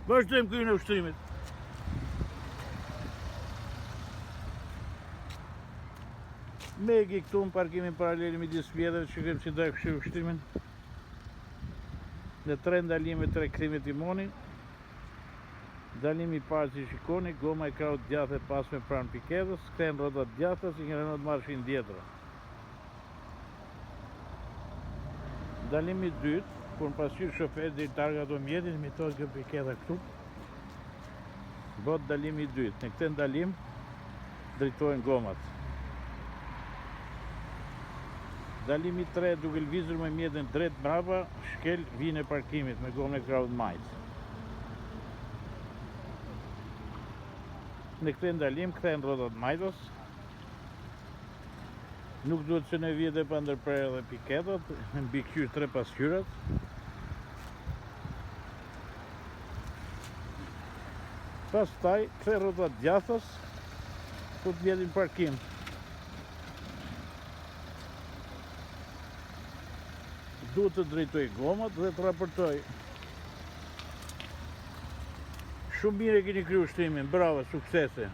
Vazhdojmë kryen e ushtrimit. Megi këtu në parkimin paralel midis vjetëve, shikojmë si do e kështu ushtrimin. Në 3 ndalime 3 kthime timoni. Ndalimi I parë si shikoni, goma e kraut djathtë e pasme pranë piketës, kthehen rrotat djathta si një Renault marshin tjetër. Ndalimi I dytë, kur në pasqyrë shofer deri targa do mjetin, imitohet kjo piketa këtu. Bëhet ndalimi I dytë. Në këtë ndalim drejtohen gomat. Ndalimi I tretë, duke lëvizur me mjetin drejt mbrapa, shkel vijën e parkimit me gomën e kraut majt. Në këtë ndalim kthehen rrotat majtës. Nuk duhet që në vjetë e pa ndërprerje dhe piketat, mbi këqyr 3 pasqyrat. Pastaj kthehen rrotat djathtas ku të vjetin parkim. Duhet të drejtoj gomat dhe të raportoj. Shumë mirë e keni kryer ushtrimin, bravo, suksese!